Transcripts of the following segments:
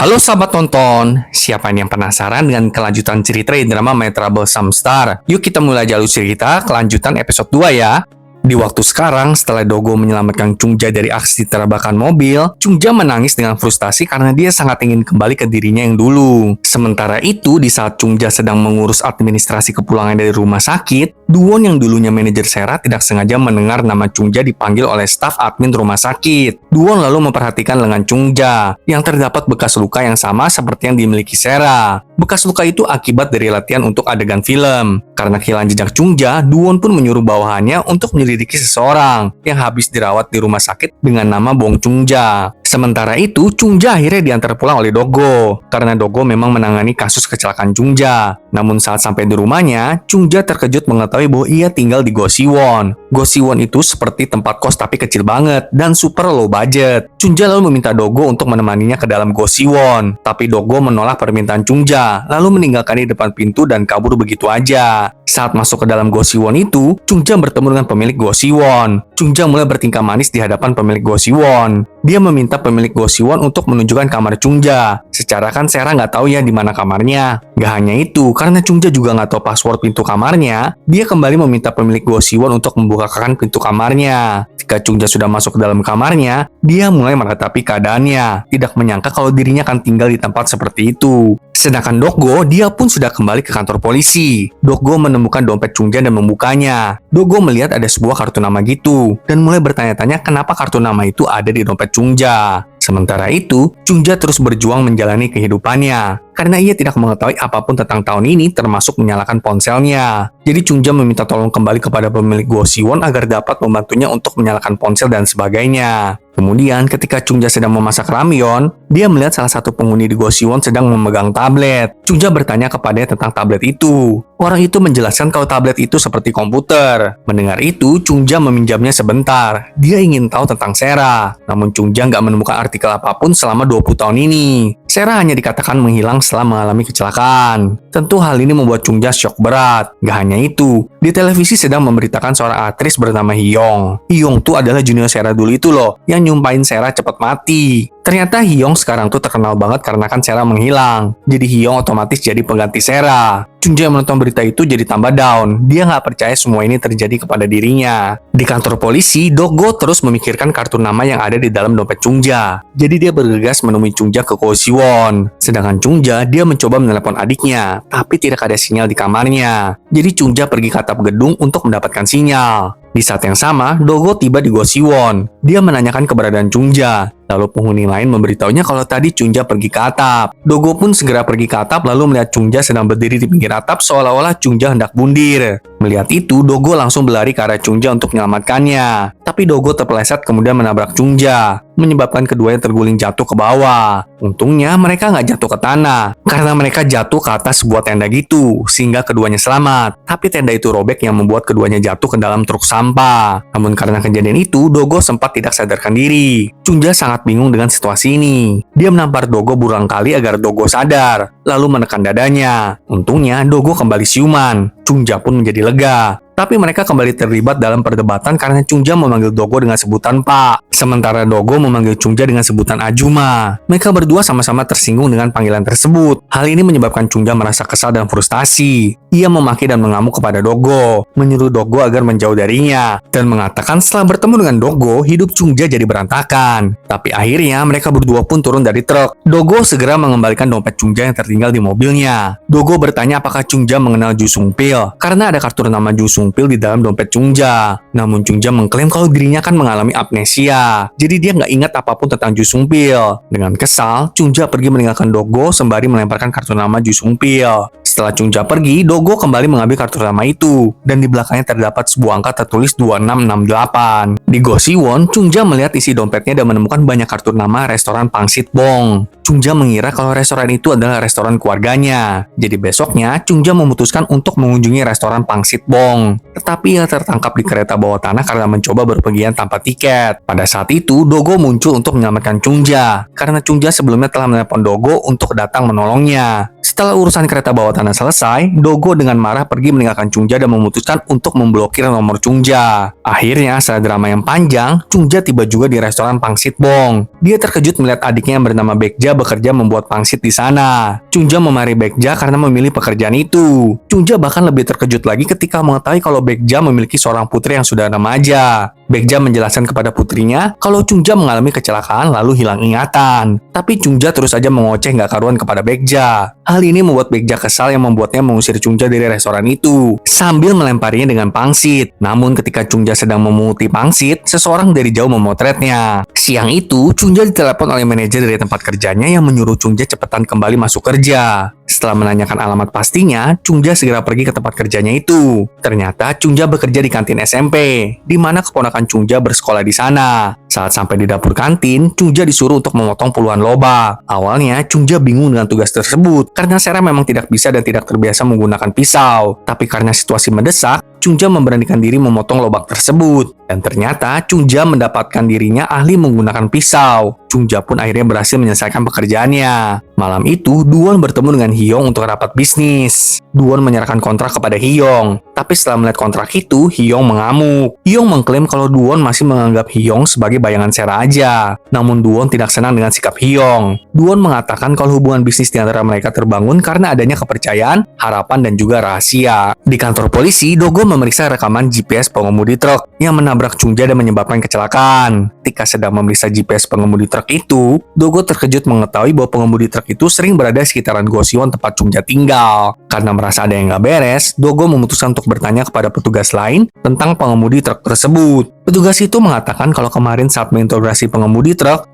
Halo sahabat tonton, siapa yang penasaran dengan kelanjutan cerita di drama My Trouble Samstar? Yuk kita mulai jalur cerita kelanjutan episode 2 ya. Di waktu sekarang, setelah Dogo menyelamatkan Chungja dari aksi terabakan mobil, Chungja menangis dengan frustasi karena dia sangat ingin kembali ke dirinya yang dulu. Sementara itu, di saat Chungja sedang mengurus administrasi kepulangan dari rumah sakit, Duwon yang dulunya manajer Sera tidak sengaja mendengar nama Chungja dipanggil oleh staf admin rumah sakit. Duwon lalu memperhatikan lengan Chungja, yang terdapat bekas luka yang sama seperti yang dimiliki Sera. Bekas luka itu akibat dari latihan untuk adegan film. Karena kehilangan jejak Chungja, Duwon pun menyuruh bawahannya untuk menyelidiki seseorang yang habis dirawat di rumah sakit dengan nama Bong Chungja. Sementara itu, Chungja akhirnya diantar pulang oleh Dogo, karena Dogo memang menangani kasus kecelakaan Chungja. Namun saat sampai di rumahnya, Chungja terkejut mengetahui bahwa ia tinggal di Gosiwon. Gosiwon itu seperti tempat kos tapi kecil banget dan super low budget. Chungja lalu meminta Dogo untuk menemaninya ke dalam Gosiwon, tapi Dogo menolak permintaan Chungja, lalu meninggalkan di depan pintu dan kabur begitu aja. Saat masuk ke dalam Gosiwon itu, Chungja bertemu dengan pemilik Gosiwon. Chungja mulai bertingkah manis di hadapan pemilik Gosiwon. Dia meminta pemilik Gosiwon untuk menunjukkan kamar Chungja. Secara kan Sera nggak tahu ya di mana kamarnya. Gak hanya itu, karena Chungja juga nggak tahu password pintu kamarnya, dia kembali meminta pemilik Gosiwon untuk membukakan pintu kamarnya. Ketika Chungja sudah masuk ke dalam kamarnya, dia mulai meratapi keadaannya, tidak menyangka kalau dirinya akan tinggal di tempat seperti itu. Sedangkan Dogo, dia pun sudah kembali ke kantor polisi. Dogo menemukan dompet Chungja dan membukanya. Dogo melihat ada sebuah kartu nama gitu, dan mulai bertanya-tanya kenapa kartu nama itu ada di dompet Chungja. Sementara itu, Chungja terus berjuang menjalani kehidupannya, karena ia tidak mengetahui apapun tentang tahun ini termasuk menyalakan ponselnya. Jadi Chungja meminta tolong kembali kepada pemilik Gosiwon agar dapat membantunya untuk menyalakan ponsel dan sebagainya. Kemudian ketika Chungja sedang memasak ramyeon, dia melihat salah satu penghuni di Gosiwon sedang memegang tablet. Chungja bertanya kepadanya tentang tablet itu. Orang itu menjelaskan kalau tablet itu seperti komputer. Mendengar itu, Chungja meminjamnya sebentar. Dia ingin tahu tentang Sera. Namun Chungja nggak menemukan artikel apapun selama 20 tahun ini. Sera hanya dikatakan menghilang setelah mengalami kecelakaan. Tentu hal ini membuat Chungja syok berat. Gak hanya itu, di televisi sedang memberitakan seorang aktris bernama Hyung. Hyung tuh adalah junior Sera dulu itu loh, yang nyumpahin Sera cepat mati. Ternyata Hyung sekarang tuh terkenal banget karena kan Sera menghilang. Jadi Hyung otomatis jadi pengganti Sera. Chungja yang menonton berita itu jadi tambah down. Dia nggak percaya semua ini terjadi kepada dirinya. Di kantor polisi, Dogo terus memikirkan kartu nama yang ada di dalam dompet Chungja. Jadi dia bergegas menemui Chungja ke Gosiwon. Sedangkan Chungja, dia mencoba menelepon adiknya, tapi tidak ada sinyal di kamarnya. Jadi Chungja pergi ke atap gedung untuk mendapatkan sinyal. Di saat yang sama, Dogo tiba di Gosiwon. Dia menanyakan keberadaan Chungja. Lalu penghuni lain memberitahunya kalau tadi Chungja pergi ke atap. Dogo pun segera pergi ke atap lalu melihat Chungja sedang berdiri di pinggir atap seolah-olah Chungja hendak bundir. Melihat itu, Dogo langsung berlari ke arah Chungja untuk menyelamatkannya. Tapi Dogo terpeleset kemudian menabrak Chungja, menyebabkan keduanya terguling jatuh ke bawah. Untungnya mereka nggak jatuh ke tanah, karena mereka jatuh ke atas sebuah tenda gitu, sehingga keduanya selamat. Tapi tenda itu robek yang membuat keduanya jatuh ke dalam truk sampah. Namun karena kejadian itu, Dogo sempat tidak sadarkan diri. Chungja sangat bingung dengan situasi ini. Dia menampar Dogo berulang kali agar Dogo sadar, lalu menekan dadanya. Untungnya Dogo kembali siuman. Chungja pun menjadi lega. Tapi mereka kembali terlibat dalam perdebatan karena Chungja memanggil Dogo dengan sebutan Pak, sementara Dogo memanggil Chungja dengan sebutan Ajuma. Mereka berdua sama-sama tersinggung dengan panggilan tersebut. Hal ini menyebabkan Chungja merasa kesal dan frustasi. Ia memaki dan mengamuk kepada Dogo, menyuruh Dogo agar menjauh darinya, dan mengatakan setelah bertemu dengan Dogo, hidup Chungja jadi berantakan. Tapi akhirnya mereka berdua pun turun dari truk. Dogo segera mengembalikan dompet Chungja yang tertinggal di mobilnya. Dogo bertanya apakah Chungja mengenal Ju Sung-pil, karena ada kartu nama Ju Sung-pil di dalam dompet Chungja. Namun Chungja mengklaim kalau dirinya kan mengalami amnesia, jadi dia nggak ingat apapun tentang Ju Sung-pil. Dengan kesal, Chungja pergi meninggalkan Dogo sembari melemparkan kartu nama Ju Sung-pil. Setelah Chungja pergi, Dogo kembali mengambil kartu nama itu, dan di belakangnya terdapat sebuah angka tertulis 2668. Di Gosiwon, Chungja melihat isi dompetnya dan menemukan banyak kartu nama restoran Pangsit Bong. Chungja mengira kalau restoran itu adalah restoran keluarganya. Jadi besoknya, Chungja memutuskan untuk mengunjungi restoran Pangsit Bong. Tetapi ia tertangkap di kereta bawah tanah karena mencoba berpergian tanpa tiket. Pada saat itu, Dogo muncul untuk menyelamatkan Chungja, karena Chungja sebelumnya telah menelpon Dogo untuk datang menolongnya. Setelah Setelah urusan kereta bawah tanah selesai, Dogo dengan marah pergi meninggalkan Chungja dan memutuskan untuk memblokir nomor Chungja. Akhirnya, setelah drama yang panjang, Chungja tiba juga di restoran pangsit Bong. Dia terkejut melihat adiknya yang bernama Baekja bekerja membuat pangsit di sana. Chungja memarahi Baekja karena memilih pekerjaan itu. Chungja bahkan lebih terkejut lagi ketika mengetahui kalau Baekja memiliki seorang putri yang sudah remaja. Baekja menjelaskan kepada putrinya kalau Chungja mengalami kecelakaan lalu hilang ingatan. Tapi Chungja terus saja mengoceh nggak karuan kepada Baekja. Hal ini membuat Baekja kesal yang membuatnya mengusir Chungja dari restoran itu sambil melemparinya dengan pangsit. Namun ketika Chungja sedang memunguti pangsit, seseorang dari jauh memotretnya. Siang itu, Chungja ditelepon oleh manajer dari tempat kerjanya yang menyuruh Chungja cepetan kembali masuk kerja. Setelah menanyakan alamat pastinya, Chungja segera pergi ke tempat kerjanya itu. Ternyata Chungja bekerja di kantin SMP, di mana keponakan Chungja bersekolah di sana. Saat sampai di dapur kantin, Chungja disuruh untuk memotong puluhan lobak. Awalnya, Chungja bingung dengan tugas tersebut, karena Sera memang tidak bisa dan tidak terbiasa menggunakan pisau. Tapi karena situasi mendesak, Chungja memberanikan diri memotong lobak tersebut. Dan ternyata Chungja mendapatkan dirinya ahli menggunakan pisau. Chungja pun akhirnya berhasil menyelesaikan pekerjaannya. Malam itu, Duwon bertemu dengan Hyung untuk rapat bisnis. Duwon menyerahkan kontrak kepada Hyung. Tapi setelah melihat kontrak itu, Hyung mengamuk. Hyung mengklaim kalau Duwon masih menganggap Hyung sebagai bayangan Sera aja. Namun Duwon tidak senang dengan sikap Hyung. Duwon mengatakan kalau hubungan bisnis di antara mereka terbangun karena adanya kepercayaan, harapan, dan juga rahasia. Di kantor polisi, Dogo memeriksa rekaman GPS pengemudi truk yang menabrak Chungja dan menyebabkan kecelakaan. Ketika sedang memeriksa GPS pengemudi truk itu, Dogo terkejut mengetahui bahwa pengemudi truk itu sering berada di sekitaran Gosiwon tempat Chungja tinggal. Karena merasa ada yang nggak beres, Dogo memutuskan untuk bertanya kepada petugas lain tentang pengemudi truk tersebut. Petugas itu mengatakan kalau kemarin saat menginterogasi pengemudi truk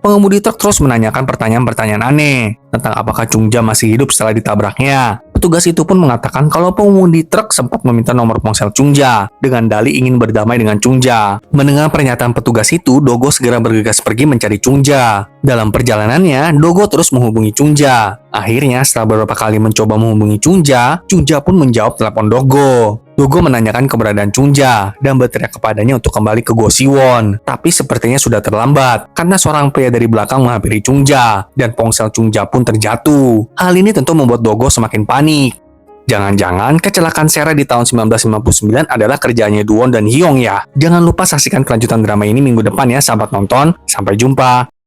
terus menanyakan pertanyaan-pertanyaan aneh tentang apakah Chungja masih hidup setelah ditabraknya. Petugas itu pun mengatakan kalau pengemudi truk sempat meminta nomor ponsel Chungja dengan dalih ingin berdamai dengan Chungja. Mendengar pernyataan petugas itu, Dogo segera bergegas pergi mencari Chungja. Dalam perjalanannya, Dogo terus menghubungi Chungja. Akhirnya, setelah beberapa kali mencoba menghubungi Chungja, Chungja pun menjawab telepon Dogo. Dogo menanyakan keberadaan Chungja dan berteriak kepadanya untuk kembali ke Gosiwon. Tapi sepertinya sudah terlambat karena seorang pria dari belakang menghampiri Chungja dan ponsel Chungja pun terjatuh. Hal ini tentu membuat Dogo semakin panik. Jangan-jangan kecelakaan Sera di tahun 1959 adalah kerjaannya Duwon dan Hyung ya. Jangan lupa saksikan kelanjutan drama ini minggu depan ya sahabat nonton. Sampai jumpa.